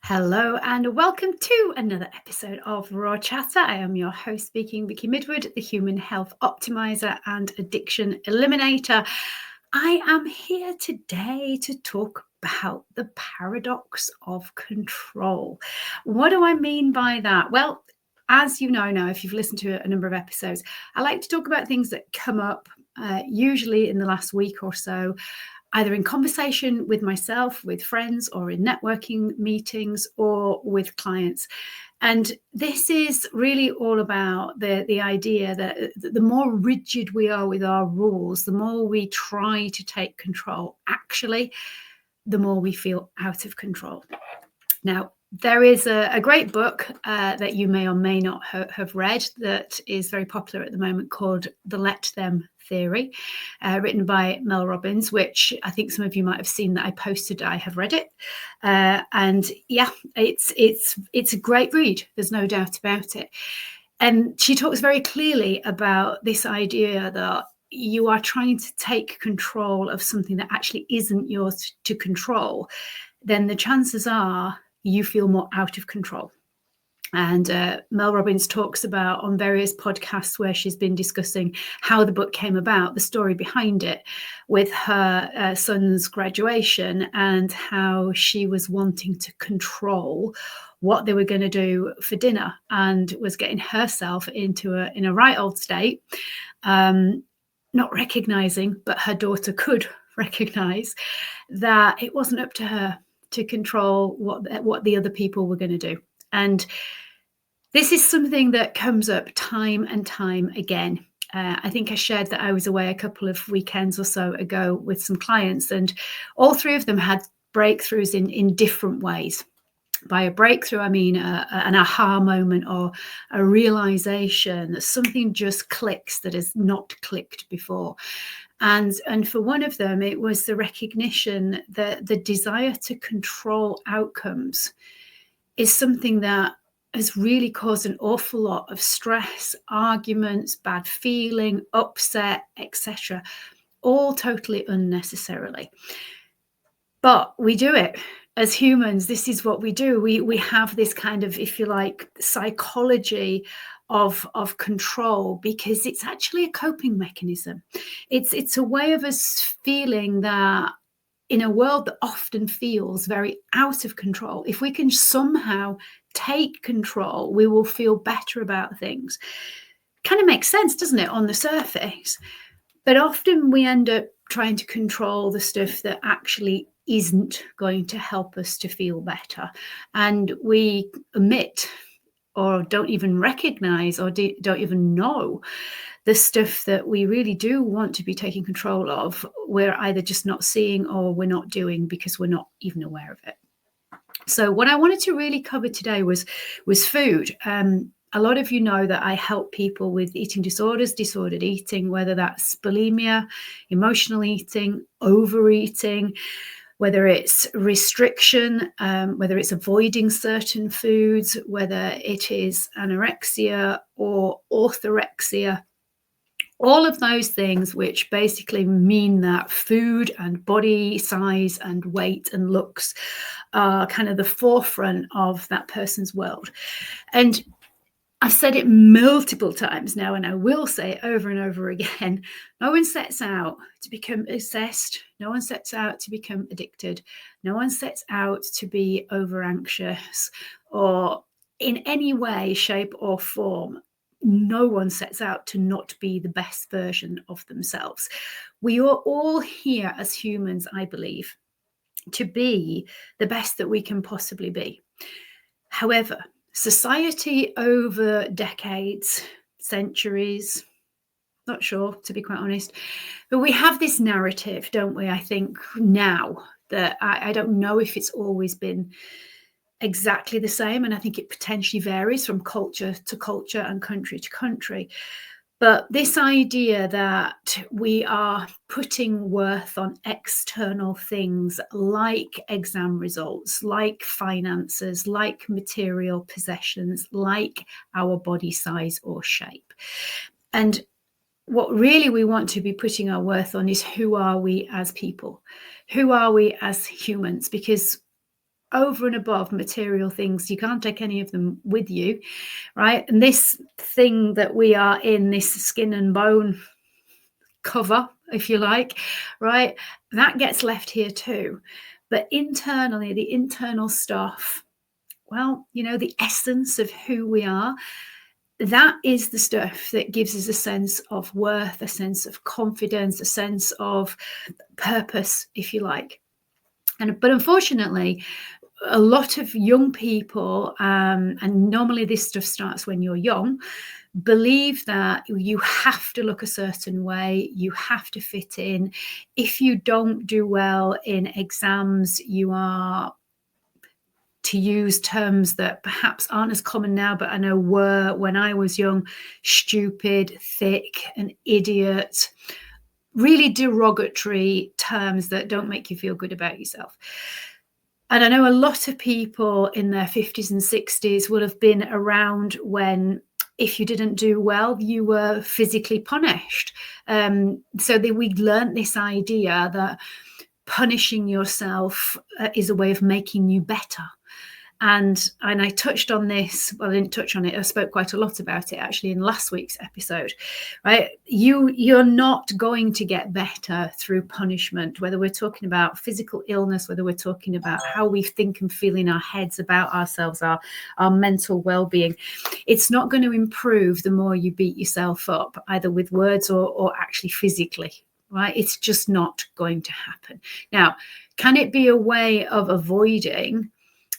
Hello and welcome to another episode of Raw Chatter. I am your host speaking, Vicky Midwood, the Human Health Optimizer and Addiction Eliminator. I am here today to talk about the paradox of control. What do I mean by that? Well, as you know now, if you've listened to a number of episodes, I like to talk about things that come up usually in the last week or so, either in conversation with myself, with friends, or in networking meetings, or with clients. And this is really all about the idea that the more rigid we are with our rules, the more we try to take control, actually, the more we feel out of control. Now, there is a great book that you may or may not have read that is very popular at the moment called The Let Them Theory, written by Mel Robbins, which I think some of you might have seen that I posted. I have read it. And yeah, it's a great read. There's no doubt about it. And she talks very clearly about this idea that you are trying to take control of something that actually isn't yours to control, then the chances are you feel more out of control. And Mel Robbins talks about on various podcasts where she's been discussing how the book came about, the story behind it, with her son's graduation, and how she was wanting to control what they were going to do for dinner, and was getting herself in a right old state, not recognizing, but her daughter could recognize that it wasn't up to her to control what the other people were going to do. And this is something that comes up time and time again. I think I shared that I was away a couple of weekends or so ago with some clients, and all three of them had breakthroughs in different ways. By a breakthrough, I mean an aha moment or a realization that something just clicks that has not clicked before. And for one of them, it was the recognition that the desire to control outcomes is something that has really caused an awful lot of stress, arguments, bad feeling, upset, etc., all totally unnecessarily. But we do it. As humans, this is what we do. We have this kind of, if you like, psychology of control, because it's actually a coping mechanism. It's a way of us feeling that in a world that often feels very out of control, if we can somehow take control, we will feel better about things. Kind of makes sense, doesn't it, on the surface? But often we end up trying to control the stuff that actually isn't going to help us to feel better. And we omit or don't even recognize or don't even know the stuff that we really do want to be taking control of. We're either just not seeing or we're not doing because we're not even aware of it. So what I wanted to really cover today was food. A lot of you know that I help people with eating disorders, disordered eating, whether that's bulimia, emotional eating, overeating, whether it's restriction, whether it's avoiding certain foods, whether it is anorexia or orthorexia. All of those things, which basically mean that food and body size and weight and looks are kind of the forefront of that person's world. And I've said it multiple times now, and I will say it over and over again. No one sets out to become obsessed. No one sets out to become addicted. No one sets out to be over anxious or in any way, shape, or form. No one sets out to not be the best version of themselves. We are all here as humans, I believe, to be the best that we can possibly be. However, society over decades, centuries, not sure, to be quite honest, but we have this narrative, don't we? I think now that I don't know if it's always been exactly the same, and I think it potentially varies from culture to culture and country to country. But this idea that we are putting worth on external things like exam results, like finances, like material possessions, like our body size or shape. And what really we want to be putting our worth on is who are we as people? Who are we as humans? Because over and above material things. You can't take any of them with you, right? And this thing that we are in, this skin and bone cover, if you like, right, that gets left here too. But internally, the internal stuff, well, the essence of who we are, that is the stuff that gives us a sense of worth, a sense of confidence, a sense of purpose, if you like. But unfortunately, a lot of young people, and normally this stuff starts when you're young, believe that you have to look a certain way, you have to fit in. If you don't do well in exams, you are, to use terms that perhaps aren't as common now, but I know were when I was young, stupid, thick, an idiot, really derogatory terms that don't make you feel good about yourself. And I know a lot of people in their 50s and 60s will have been around when, if you didn't do well, you were physically punished. So we learned this idea that punishing yourself is a way of making you better. And I touched on this, well, I didn't touch on it, I spoke quite a lot about it actually in last week's episode, right? You're not going to get better through punishment, whether we're talking about physical illness, whether we're talking about how we think and feel in our heads about ourselves, our mental well-being. It's not going to improve the more you beat yourself up, either with words or actually physically, right? It's just not going to happen. Now, can it be a way of avoiding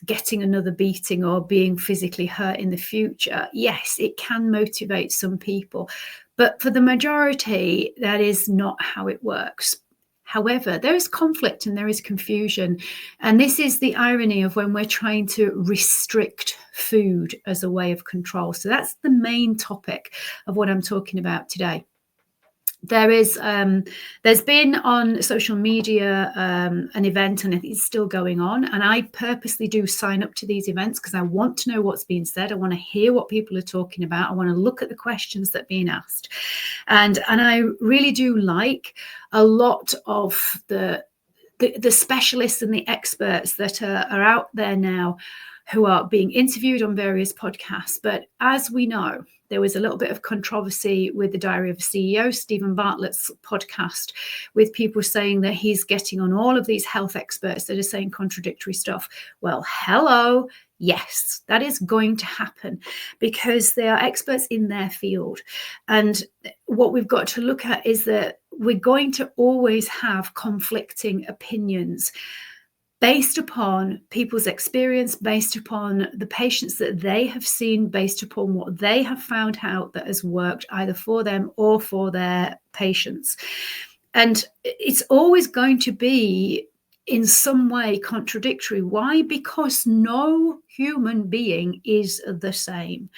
getting another beating or being physically hurt in the future? Yes, it can motivate some people, but for the majority, that is not how it works. However, there is conflict and there is confusion, and this is the irony of when we're trying to restrict food as a way of control. So that's the main topic of what I'm talking about today. There's been on social media an event, and it's still going on, and I purposely do sign up to these events because I want to know what's being said. I want to hear what people are talking about. I want to look at the questions that are being asked, and I really do like a lot of the specialists and the experts that are out there now who are being interviewed on various podcasts. But as we know, there was a little bit of controversy with the Diary of a CEO, Stephen Bartlett's podcast, with people saying that he's getting on all of these health experts that are saying contradictory stuff. Well, hello. Yes, that is going to happen because they are experts in their field. And what we've got to look at is that we're going to always have conflicting opinions based upon people's experience, based upon the patients that they have seen, based upon what they have found out that has worked either for them or for their patients. And it's always going to be in some way contradictory. Why? Because no human being is the same.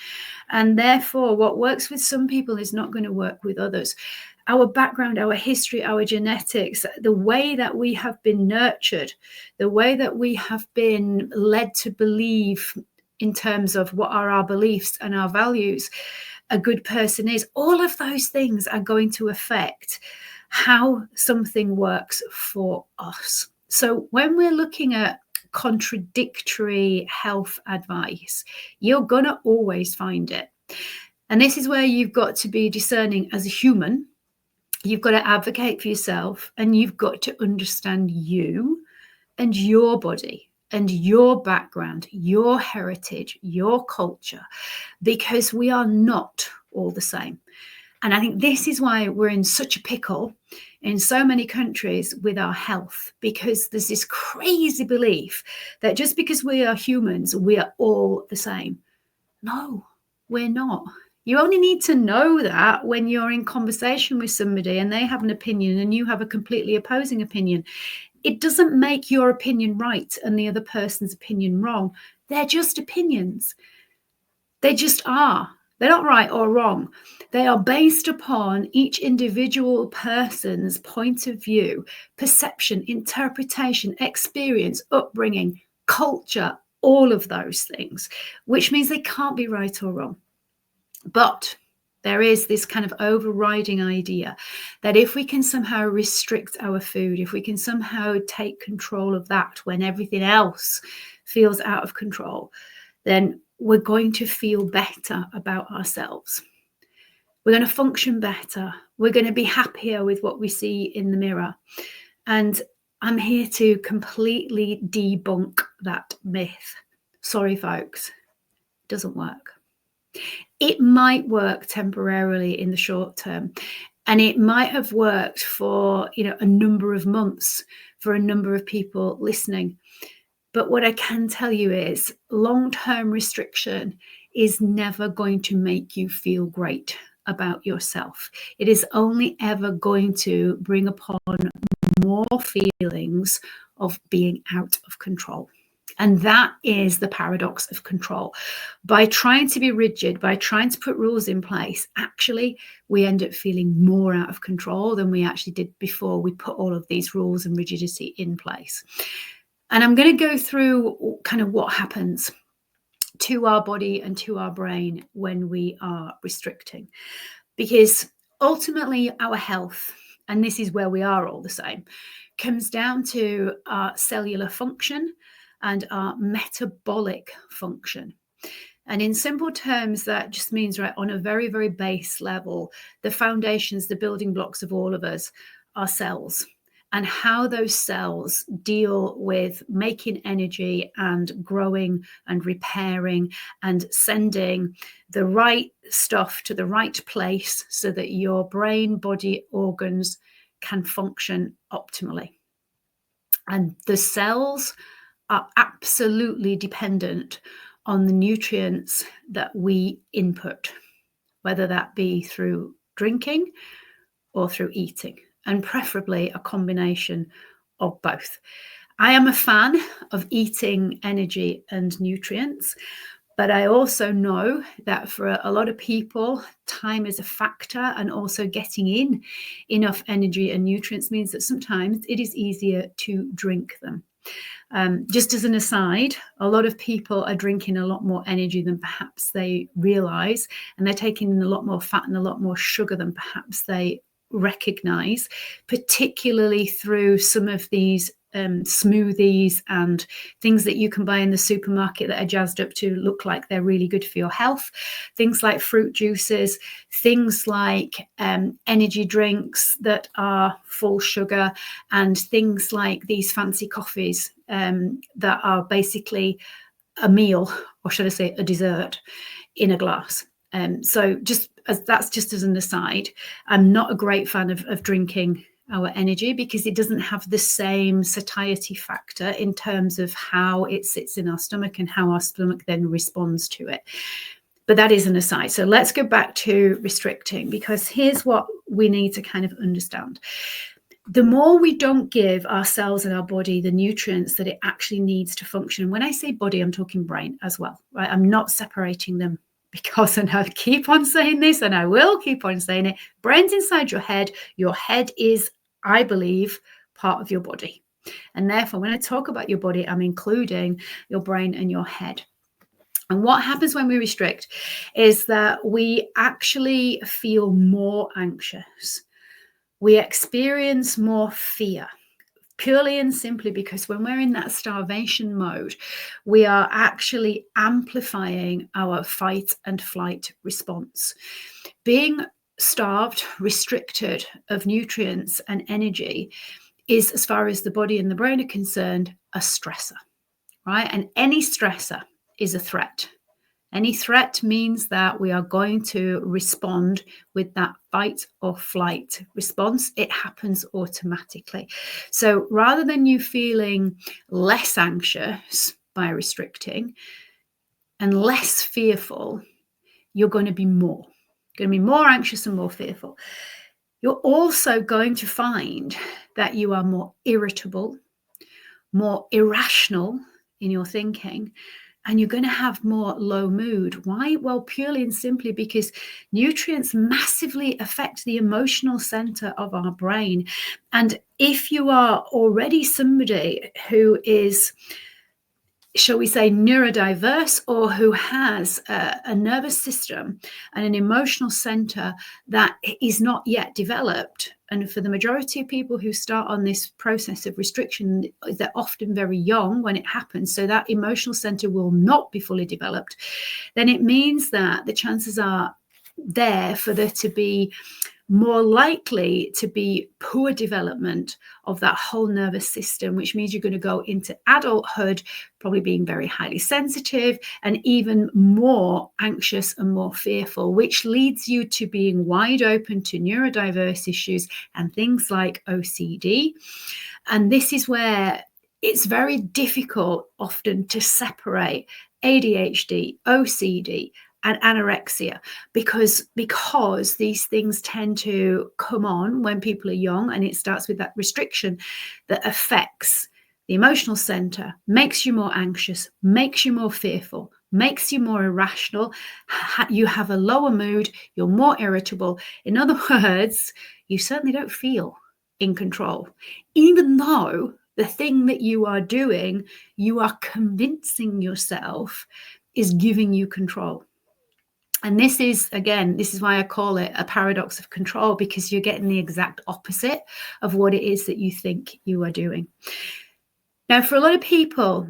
And therefore, what works with some people is not going to work with others. Our background, our history, our genetics, the way that we have been nurtured, the way that we have been led to believe in terms of what are our beliefs and our values, a good person is, all of those things are going to affect how something works for us. So when we're looking at contradictory health advice, you're going to always find it. And this is where you've got to be discerning as a human. You've got to advocate for yourself, and you've got to understand you and your body and your background, your heritage, your culture, because we are not all the same. And I think this is why we're in such a pickle in so many countries with our health, because there's this crazy belief that just because we are humans, we are all the same. No, we're not. You only need to know that when you're in conversation with somebody and they have an opinion and you have a completely opposing opinion. It doesn't make your opinion right and the other person's opinion wrong. They're just opinions. They just are. They're not right or wrong. They are based upon each individual person's point of view, perception, interpretation, experience, upbringing, culture, all of those things, which means they can't be right or wrong. But there is this kind of overriding idea that if we can somehow restrict our food, if we can somehow take control of that when everything else feels out of control, then we're going to feel better about ourselves. We're going to function better. We're going to be happier with what we see in the mirror. And I'm here to completely debunk that myth. Sorry, folks, it doesn't work. It might work temporarily in the short term, and it might have worked for, a number of months for a number of people listening. But what I can tell you is long-term restriction is never going to make you feel great about yourself. It is only ever going to bring upon more feelings of being out of control. And that is the paradox of control. By trying to be rigid, by trying to put rules in place, actually, we end up feeling more out of control than we actually did before we put all of these rules and rigidity in place. And I'm going to go through kind of what happens to our body and to our brain when we are restricting. Because ultimately, our health, and this is where we are all the same, comes down to our cellular function and our metabolic function. And in simple terms, that just means, right, on a very, very base level, the foundations, the building blocks of all of us are cells, and how those cells deal with making energy and growing and repairing and sending the right stuff to the right place so that your brain, body, organs can function optimally. And the cells are absolutely dependent on the nutrients that we input, whether that be through drinking or through eating, and preferably a combination of both. I am a fan of eating energy and nutrients, but I also know that for a lot of people, time is a factor, and also getting in enough energy and nutrients means that sometimes it is easier to drink them. Just as an aside, a lot of people are drinking a lot more energy than perhaps they realize, and they're taking in a lot more fat and a lot more sugar than perhaps they recognize, particularly through some of these smoothies and things that you can buy in the supermarket that are jazzed up to look like they're really good for your health. Things like fruit juices, things like energy drinks that are full sugar, and things like these fancy coffees that are basically a meal, or should I say a dessert, in a glass. So that's just as an aside, I'm not a great fan of drinking our energy because it doesn't have the same satiety factor in terms of how it sits in our stomach and how our stomach then responds to it. But that is an aside. So let's go back to restricting, because here's what we need to kind of understand. The more we don't give our cells and our body the nutrients that it actually needs to function. When I say body, I'm talking brain as well, right? I'm not separating them, because, and I'll keep on saying this, and I will keep on saying it, brain's inside your head. Your head is, I believe, part of your body. And therefore, when I talk about your body, I'm including your brain and your head. And what happens when we restrict is that we actually feel more anxious. We experience more fear. Purely and simply because when we're in that starvation mode, we are actually amplifying our fight and flight response. Being starved, restricted of nutrients and energy is, as far as the body and the brain are concerned, a stressor, right? And any stressor is a threat. Any threat means that we are going to respond with that fight or flight response. It happens automatically. So rather than you feeling less anxious by restricting and less fearful, you're going to be more. You're going to be more anxious and more fearful. You're also going to find that you are more irritable, more irrational in your thinking, and you're going to have more low mood. Why? Well, purely and simply because nutrients massively affect the emotional center of our brain. And if you are already somebody who is shall we say, neurodiverse, or who has a nervous system and an emotional center that is not yet developed. And for the majority of people who start on this process of restriction, they're often very young when it happens. So that emotional center will not be fully developed. Then it means that the chances are there for there to be more likely to be poor development of that whole nervous system, which means you're going to go into adulthood probably being very highly sensitive and even more anxious and more fearful, which leads you to being wide open to neurodiverse issues and things like OCD. And this is where it's very difficult often to separate ADHD, OCD, and anorexia because these things tend to come on when people are young, and it starts with that restriction that affects the emotional center, makes you more anxious, makes you more fearful, makes you more irrational. You have a lower mood, you're more irritable. In other words, you certainly don't feel in control, even though the thing that you are doing, you are convincing yourself is giving you control. And this is why I call it a paradox of control, because you're getting the exact opposite of what it is that you think you are doing. Now, for a lot of people,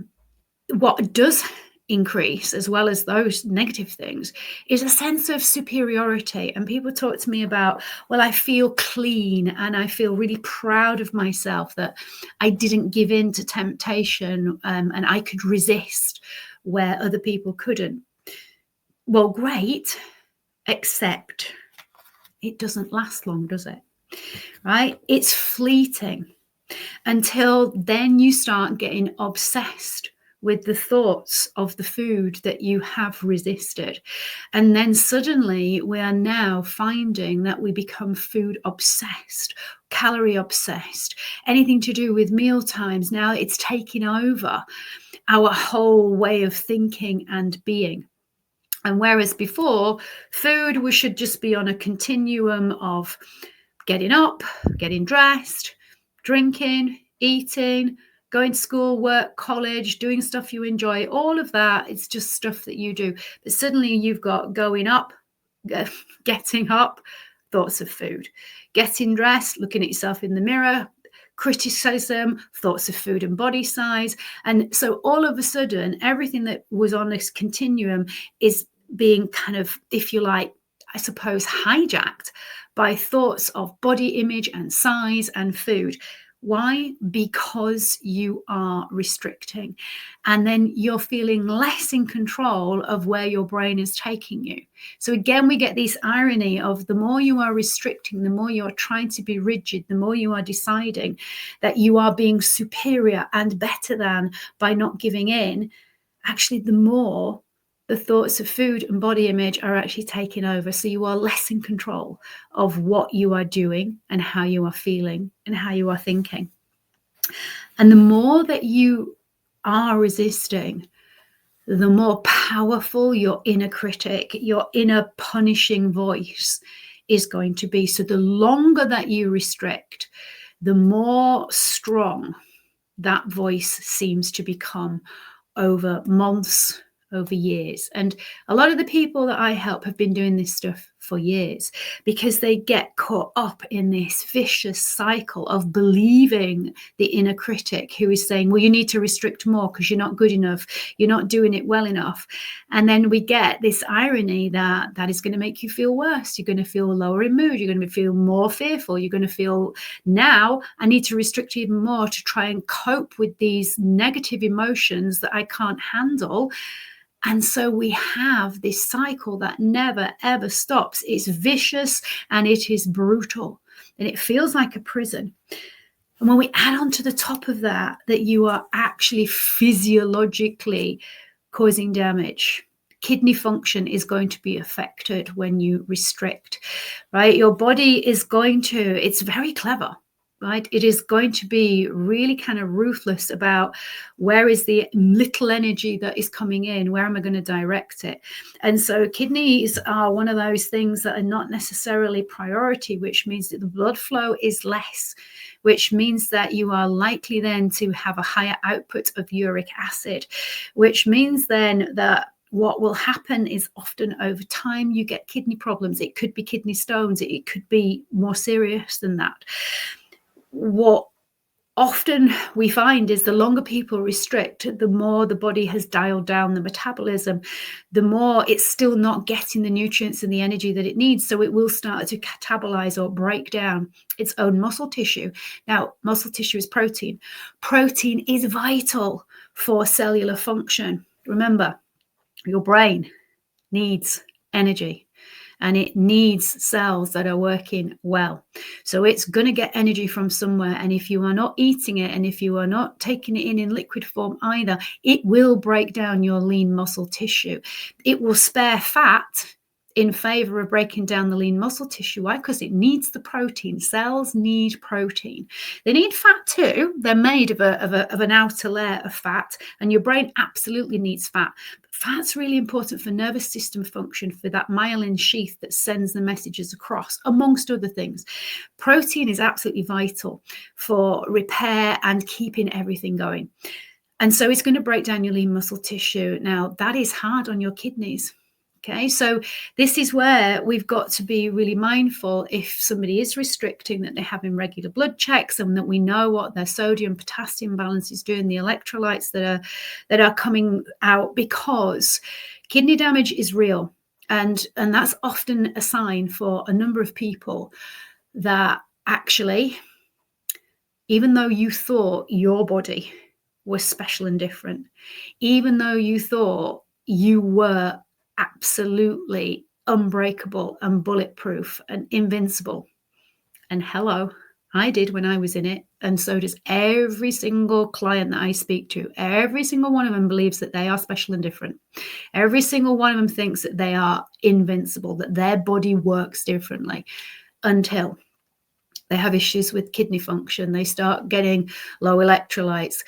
what does increase, as well as those negative things, is a sense of superiority. And people talk to me about, well, I feel clean and I feel really proud of myself that I didn't give in to temptation and I could resist where other people couldn't. Well, great, except it doesn't last long, does it? Right? It's fleeting until then you start getting obsessed with the thoughts of the food that you have resisted. And then suddenly we are now finding that we become food obsessed, calorie obsessed, anything to do with meal times. Now it's taking over our whole way of thinking and being. And whereas before, food should just be on a continuum of getting up, getting dressed, drinking, eating, going to school, work, college, doing stuff you enjoy, all of that, it's just stuff that you do. But suddenly you've got going up, getting up, thoughts of food, getting dressed, looking at yourself in the mirror, criticism, thoughts of food and body size. And so all of a sudden, everything that was on this continuum is being kind of, if you like, I suppose, hijacked by thoughts of body image and size and food. Why? Because you are restricting. And then you're feeling less in control of where your brain is taking you. So again, we get this irony of the more you are restricting, the more you're trying to be rigid, the more you are deciding that you are being superior and better than by not giving in. Actually, the more the thoughts of food and body image are actually taking over. So you are less in control of what you are doing and how you are feeling and how you are thinking. And the more that you are resisting, the more powerful your inner critic, your inner punishing voice is going to be. So the longer that you restrict, the more strong that voice seems to become over months, over years. And a lot of the people that I help have been doing this stuff for years because they get caught up in this vicious cycle of believing the inner critic who is saying, well, you need to restrict more because you're not good enough, you're not doing it well enough. And then we get this irony that is going to make you feel worse. You're going to feel lower in mood, you're going to feel more fearful, you're going to feel, now I need to restrict even more to try and cope with these negative emotions that I can't handle. And so we have this cycle that never, ever stops. It's vicious and it is brutal and it feels like a prison. And when we add on to the top of that you are actually physiologically causing damage, kidney function is going to be affected when you restrict, right? Your body is going to, it's very clever. right? It is going to be really kind of ruthless about where is the little energy that is coming in, where am I going to direct it? And so kidneys are one of those things that are not necessarily priority, which means that the blood flow is less, which means that you are likely then to have a higher output of uric acid, which means then that what will happen is often over time you get kidney problems. It could be kidney stones. It could be more serious than that. What often we find is the longer people restrict, the more the body has dialed down the metabolism, the more it's still not getting the nutrients and the energy that it needs. So it will start to catabolize or break down its own muscle tissue. Now, muscle tissue is protein. Protein is vital for cellular function. Remember, your brain needs energy. And it needs cells that are working well. So it's going to get energy from somewhere. And if you are not eating it, and if you are not taking it in liquid form either, it will break down your lean muscle tissue. It will spare fat in favor of breaking down the lean muscle tissue. Why? Because it needs the protein. Cells need protein. They need fat too. They're made of an outer layer of fat, and your brain absolutely needs fat. But fat's really important for nervous system function, for that myelin sheath that sends the messages across, amongst other things. Protein is absolutely vital for repair and keeping everything going. And so it's going to break down your lean muscle tissue. Now, that is hard on your kidneys. Okay, so this is where we've got to be really mindful if somebody is restricting, that they're having regular blood checks and that we know what their sodium potassium balance is doing, the electrolytes that are coming out, because kidney damage is real. And that's often a sign for a number of people that actually, even though you thought your body was special and different, even though you thought you were absolutely unbreakable and bulletproof and invincible. And hello, I did when I was in it. And so does every single client that I speak to. Every single one of them believes that they are special and different. Every single one of them thinks that they are invincible, that their body works differently, until they have issues with kidney function. They start getting low electrolytes.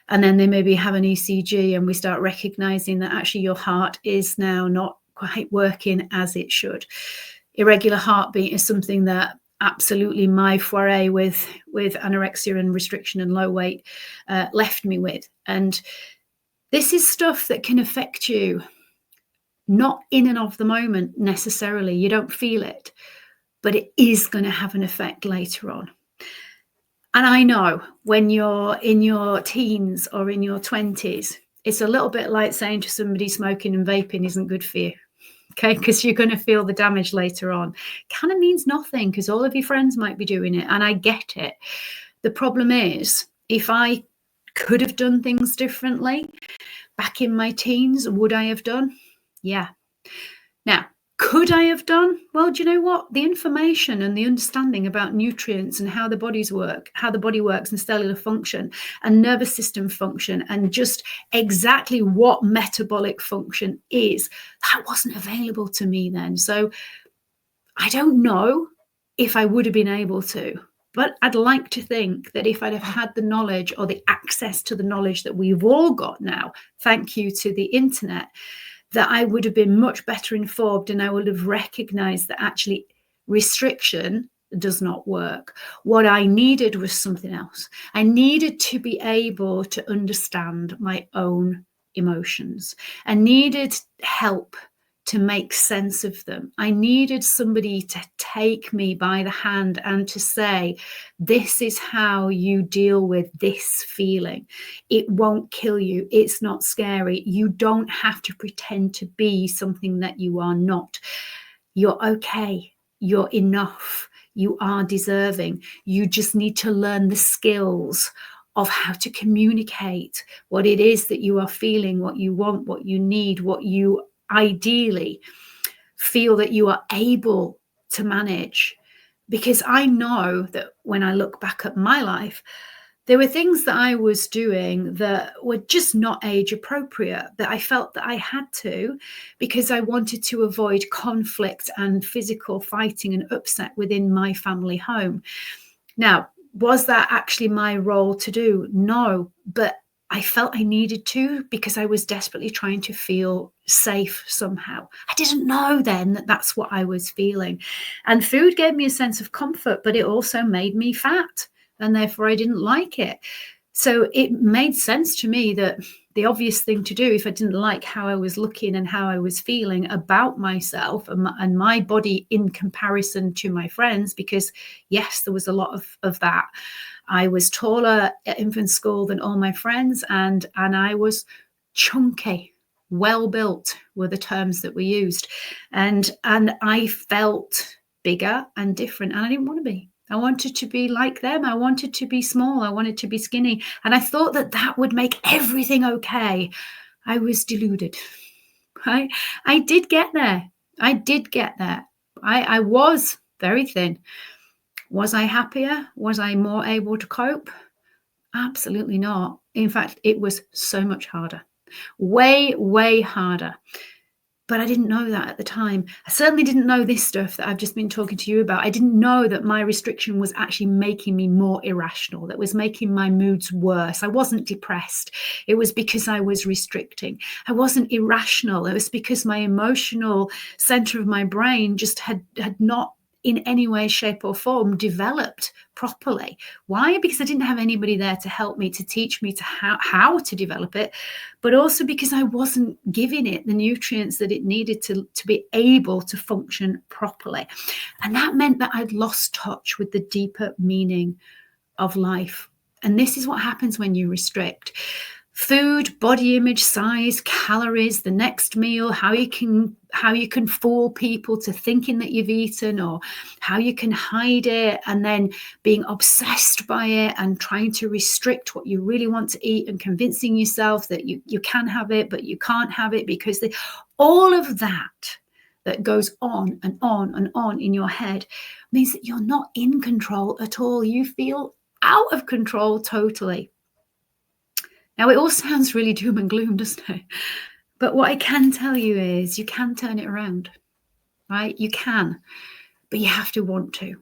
And then they maybe have an ECG, and we start recognizing that actually your heart is now not quite working as it should. Irregular heartbeat is something that absolutely my foray with anorexia and restriction and low weight left me with. And this is stuff that can affect you, not in and of the moment necessarily. You don't feel it, but it is going to have an effect later on. And I know when you're in your teens or in your 20s, it's a little bit like saying to somebody smoking and vaping isn't good for you, okay? Because you're going to feel the damage later on. Kind of means nothing because all of your friends might be doing it, and I get it. The problem is, if I could have done things differently back in my teens, would I have done? Yeah. Now, could I have done? Well, do you know what? The information and the understanding about nutrients and how the body works and cellular function and nervous system function and just exactly what metabolic function is, that wasn't available to me then. So I don't know if I would have been able to, but I'd like to think that if I'd have had the knowledge or the access to the knowledge that we've all got now, thank you to the internet, that I would have been much better informed, and I would have recognized that actually restriction does not work. What I needed was something else. I needed to be able to understand my own emotions. I needed help to make sense of them. I needed somebody to take me by the hand and to say, this is how you deal with this feeling. It won't kill you. It's not scary. You don't have to pretend to be something that you are not. You're okay. You're enough. You are deserving. You just need to learn the skills of how to communicate what it is that you are feeling, what you want, what you need, what you ideally feel that you are able to manage. Because I know that when I look back at my life, there were things that I was doing that were just not age appropriate, that I felt that I had to, because I wanted to avoid conflict and physical fighting and upset within my family home. Now, Was that actually my role to do? No, but I felt I needed to, because I was desperately trying to feel safe somehow. I didn't know then that that's what I was feeling. And food gave me a sense of comfort, but it also made me fat, and therefore I didn't like it. So it made sense to me that the obvious thing to do, if I didn't like how I was looking and how I was feeling about myself and my body in comparison to my friends, because yes, there was a lot of that. I was taller at infant school than all my friends, and I was chunky. Well built were the terms that we used, and I felt bigger and different, and I didn't want to be. I wanted to be like them. I wanted to be small. I wanted to be skinny, and I thought that that would make everything okay. I was deluded. Right? I did get there. I did get there. I was very thin. Was I happier? Was I more able to cope? Absolutely not. In fact, it was so much harder. Way, way harder. But I didn't know that at the time. I certainly didn't know this stuff that I've just been talking to you about. I didn't know that my restriction was actually making me more irrational, that was making my moods worse. I wasn't depressed. It was because I was restricting. I wasn't irrational. It was because my emotional center of my brain just had not in any way, shape, or form developed properly. Why? Because I didn't have anybody there to help me, to teach me to how to develop it, but also because I wasn't giving it the nutrients that it needed to be able to function properly. And that meant that I'd lost touch with the deeper meaning of life. And this is what happens when you restrict. Food, body image, size, calories, the next meal, how you can fool people to thinking that you've eaten, or how you can hide it, and then being obsessed by it and trying to restrict what you really want to eat, and convincing yourself that you can have it but you can't have it, because all of that goes on and on and on in your head means that you're not in control at all. You feel out of control totally. Now, it all sounds really doom and gloom, doesn't it? But what I can tell you is you can turn it around, right? You can, but you have to want to.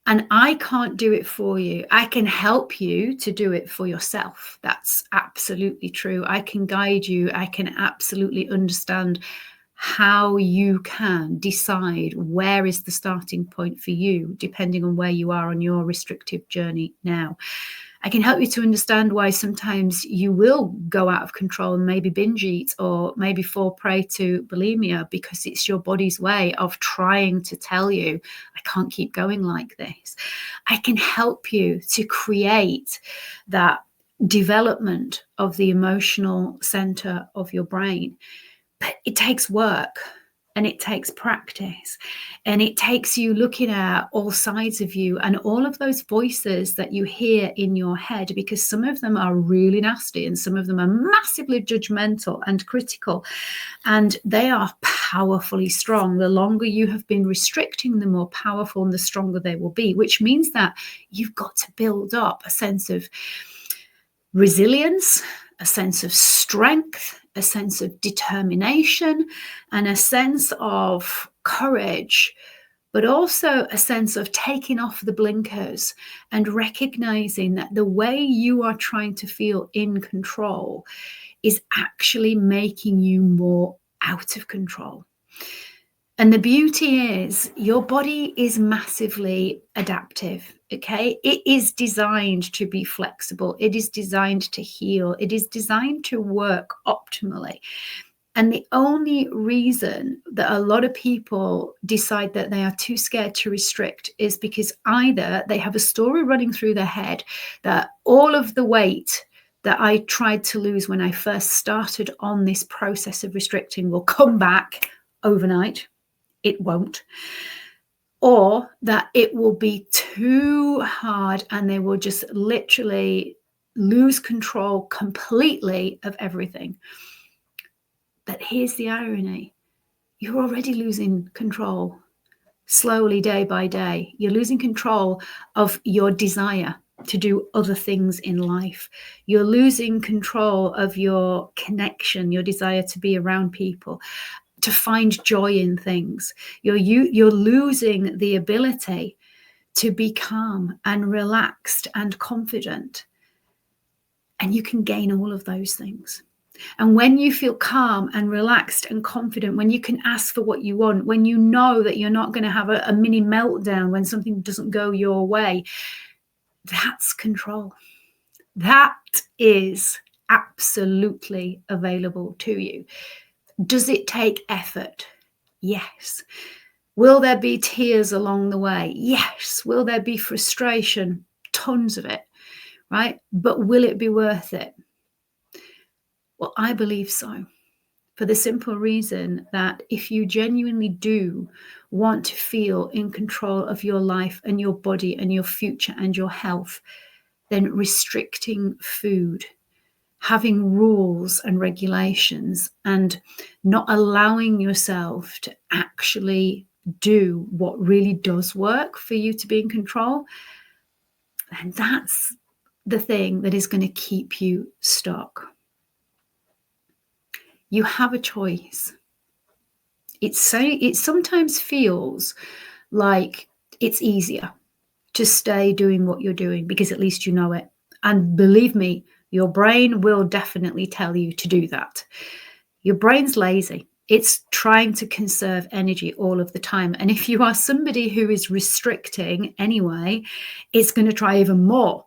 And I can't do it for you. I can help you to do it for yourself. That's absolutely true. I can guide you. I can absolutely understand how you can decide where is the starting point for you, depending on where you are on your restrictive journey now. I can help you to understand why sometimes you will go out of control and maybe binge eat, or maybe fall prey to bulimia, because it's your body's way of trying to tell you, I can't keep going like this. I can help you to create that development of the emotional center of your brain. But it takes work. And it takes practice, and it takes you looking at all sides of you and all of those voices that you hear in your head, because some of them are really nasty and some of them are massively judgmental and critical, and they are powerfully strong. The longer you have been restricting, the more powerful and the stronger they will be, which means that you've got to build up a sense of resilience, a sense of strength, a sense of determination, and a sense of courage, but also a sense of taking off the blinkers and recognizing that the way you are trying to feel in control is actually making you more out of control. And the beauty is your body is massively adaptive, okay? It is designed to be flexible. It is designed to heal. It is designed to work optimally. And the only reason that a lot of people decide that they are too scared to restrict is because either they have a story running through their head that all of the weight that I tried to lose when I first started on this process of restricting will come back overnight. It won't. Or that it will be too hard and they will just literally lose control completely of everything. But here's the irony. You're already losing control slowly, day by day. You're losing control of your desire to do other things in life. You're losing control of your connection, your desire to be around people, to find joy in things. You're losing the ability to be calm and relaxed and confident. And you can gain all of those things. And when you feel calm and relaxed and confident, when you can ask for what you want, when you know that you're not going to have a mini meltdown when something doesn't go your way, that's control. That is absolutely available to you. Does it take effort? Yes. Will there be tears along the way? Yes. Will there be frustration? Tons of it, right? But will it be worth it? Well, I believe so, for the simple reason that if you genuinely do want to feel in control of your life and your body and your future and your health, then restricting food, having rules and regulations, and not allowing yourself to actually do what really does work for you to be in control, and that's the thing that is going to keep you stuck. You have a choice. It sometimes feels like it's easier to stay doing what you're doing because at least you know it. And believe me, your brain will definitely tell you to do that. Your brain's lazy. It's trying to conserve energy all of the time. And if you are somebody who is restricting anyway, it's going to try even more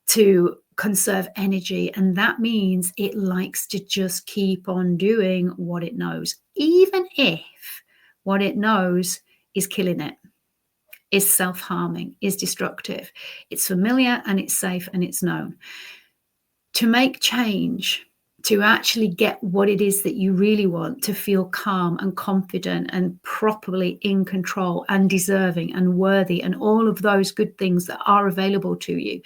to conserve energy. And that means it likes to just keep on doing what it knows, even if what it knows is killing it, is self-harming, is destructive. It's familiar and it's safe and it's known. To make change, to actually get what it is that you really want, to feel calm and confident and properly in control and deserving and worthy and all of those good things that are available to you,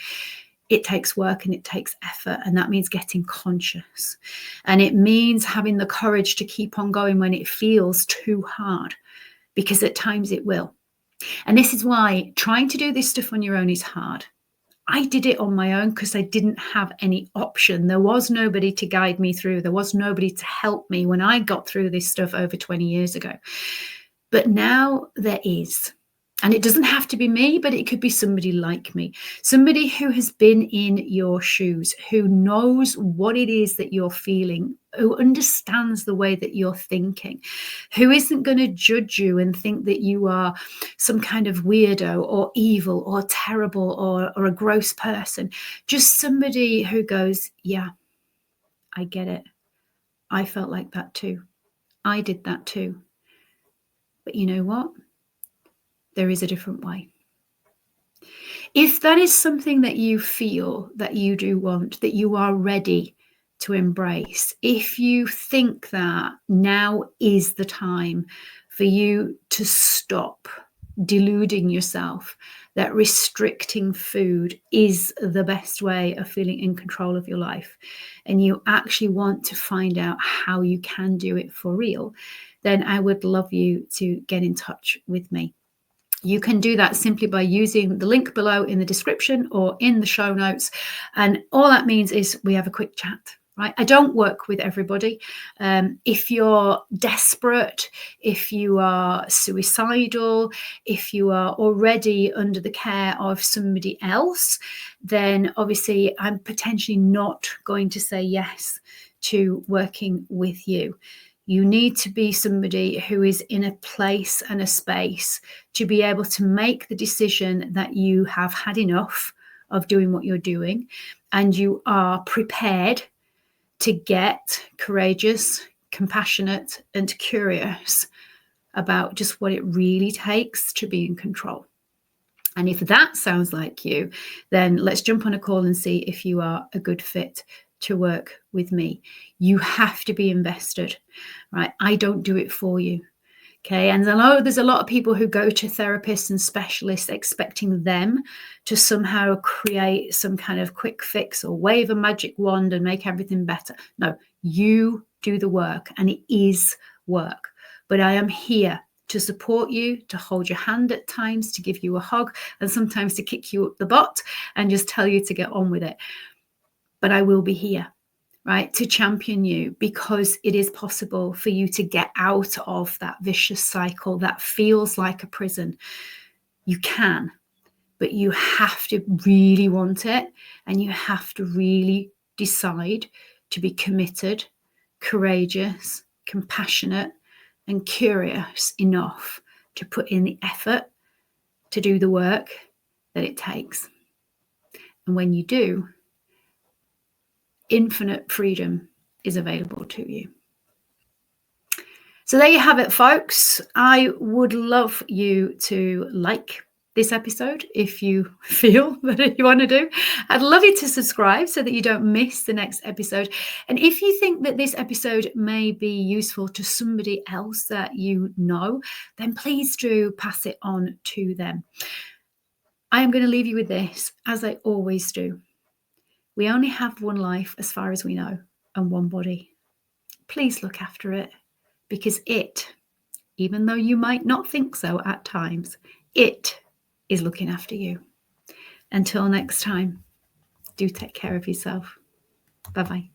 it takes work and it takes effort. And that means getting conscious. And it means having the courage to keep on going when it feels too hard, because at times it will. And this is why trying to do this stuff on your own is hard. I did it on my own because I didn't have any option. There was nobody to guide me through. There was nobody to help me when I got through this stuff over 20 years ago. But now there is. And it doesn't have to be me, but it could be somebody like me, somebody who has been in your shoes, who knows what it is that you're feeling, who understands the way that you're thinking, who isn't going to judge you and think that you are some kind of weirdo or evil or terrible or a gross person. Just somebody who goes, yeah, I get it. I felt like that too. I did that too. But you know what? There is a different way. If that is something that you feel that you do want, that you are ready to embrace, if you think that now is the time for you to stop deluding yourself that restricting food is the best way of feeling in control of your life, and you actually want to find out how you can do it for real, then I would love you to get in touch with me. You can do that simply by using the link below in the description or in the show notes. And all that means is we have a quick chat, right? I don't work with everybody. If you're desperate, if you are suicidal, if you are already under the care of somebody else, then obviously I'm potentially not going to say yes to working with you. You need to be somebody who is in a place and a space to be able to make the decision that you have had enough of doing what you're doing, and you are prepared to get courageous, compassionate, and curious about just what it really takes to be in control. And if that sounds like you, then let's jump on a call and see if you are a good fit to work with me. You have to be invested, right? I don't do it for you. Okay. And I know there's a lot of people who go to therapists and specialists expecting them to somehow create some kind of quick fix or wave a magic wand and make everything better. No, you do the work, and it is work. But I am here to support you, to hold your hand at times, to give you a hug, and sometimes to kick you up the butt and just tell you to get on with it. But I will be here, right, to champion you, because it is possible for you to get out of that vicious cycle that feels like a prison. You can. but you have to really want it, and you have to really decide to be committed, courageous, compassionate, and curious enough to put in the effort to do the work that it takes. And when you do, infinite freedom is available to you. So there you have it, folks. I would love you to like this episode if you feel that you want to do. I'd love you to subscribe so that you don't miss the next episode. And if you think that this episode may be useful to somebody else that you know, then please do pass it on to them. I am going to leave you with this, as I always do. We only have one life as far as we know, and one body. Please look after it, because it, even though you might not think so at times, it is looking after you. Until next time, do take care of yourself. Bye-bye.